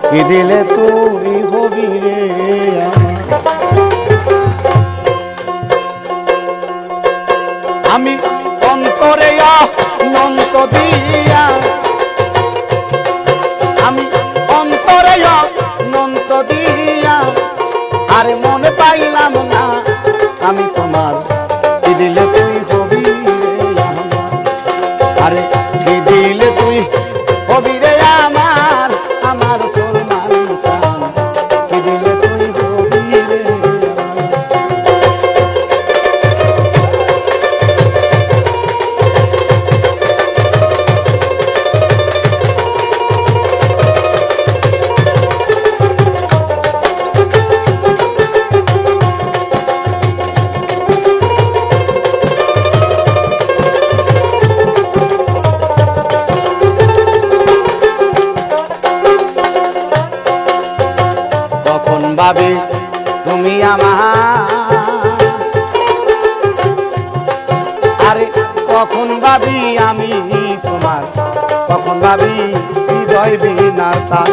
কি দিলে তুই হবি রে আমি অন্তরে অনন্ত দিয়া আমি অন্তরে অনন্ত দিয়া আরে মনে পাইলাম না আমি তোমার কি দিলে তুই হবি রে আরে কি দিলে তুই হবি রে আমার আমার সলমান চান কি দিলে তুই হবি রে ভাবি তুমি আমার আরে কখন ভাবি আমি তোমার কখন ভাবি হৃদয় বিনার তার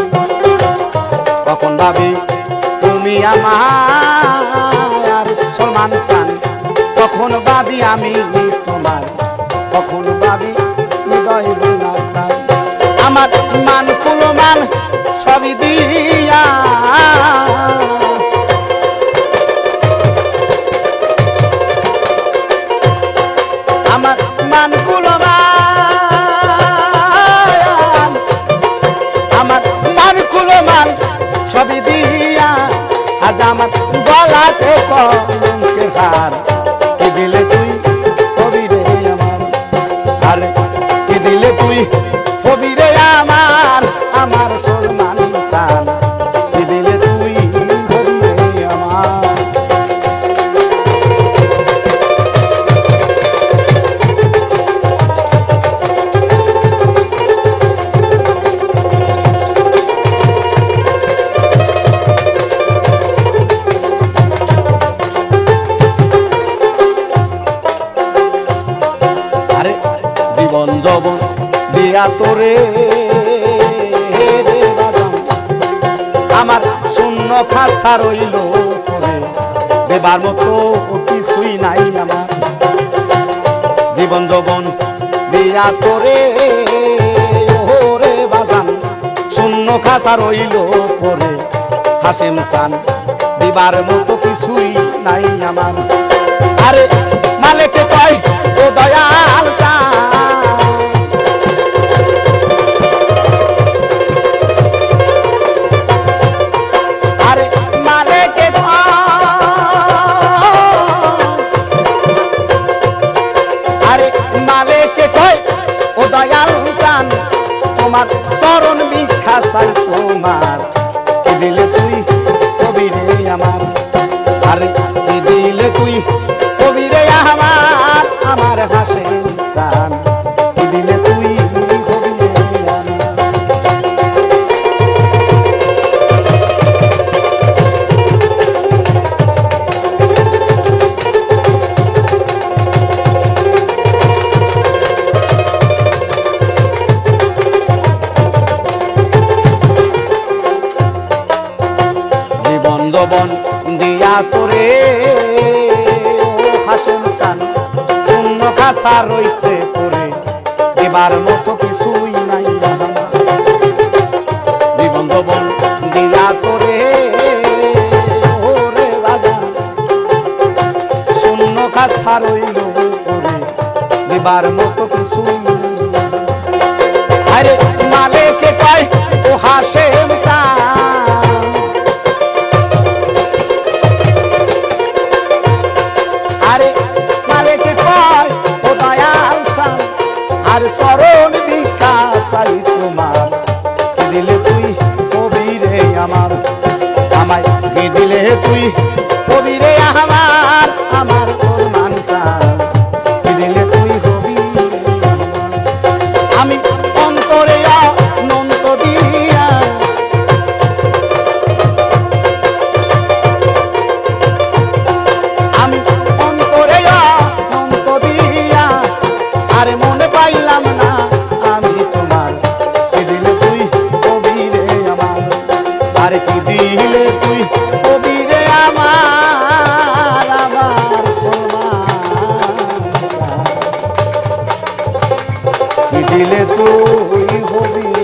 কখন ভাবি তুমি আমার সলমান চান কখন ভাবি আমি তোমার কখন ভাবি হৃদয় বিনার তার আমার মান কুলমান সবই দিয়া আমার মান কুলমান আমার মান কুলমান সবই দিয়া আজ আমার গলাতে কলঙ্কের হার কি দিলে তুই হবি রে আমার আরে কি দিলে তুই হবি রে আমার আমার সলমান চান কি দিলে তুই হবি রে আমার আরে জীবন যৌবন দিয়া তোরে আমার শূন্য খাসা রইল তোরে দেবার মতো কিছুই নাই আমার জীবন যৌবন দিয়া তোরে ওরে বাজান শূন্য খাসা রইল তোরে হাসিম চান দিবার মতো কিছুই নাই আমার আরে মালিকে কয় ও দয়াল চান আরে মালিকে আরে মালিকে কয় ও দয়াল চান তোমার চরণ ভিক্ষা চাই তোমার কি দিলে তুই হবি রে আমার আরে কি দিলে তুই হবি রে আমার আমার হাসিম চান কি দিলে তুই হবি রে আমার জীবন যৌবন দিয়া তোরে হাসিম চান শূন্য খাসা রইছে তোরে এবার মতো কিছুই নাই আমার জীবন যৌবন দিয়া তোরে ওরে বাজান শূন্য খাসা রইল তোরে এবার মতো কিছুই নাই আরে মালিকে কয় ও হাসিম চান আরে মালিকে কয় ও দয়াল চান আর চরণ ভিক্ষা চাই তোমার কি দিলে তুই হবি রে আমার আমায় কি দিলে তুই হবি রে আমার আমার সলমান চান কি দিলে তুই হবি রে আমি অন্তরে অনন্ত দিয়া আমি অন্তরে অনন্ত দিয়া আরে মনে পাইলাম না আমি তোমার কি দিলে তুই হবি রে আমার আরে কি দিলে তুই হবি রে আমার আমার সলমান কি দিলে তুই হবি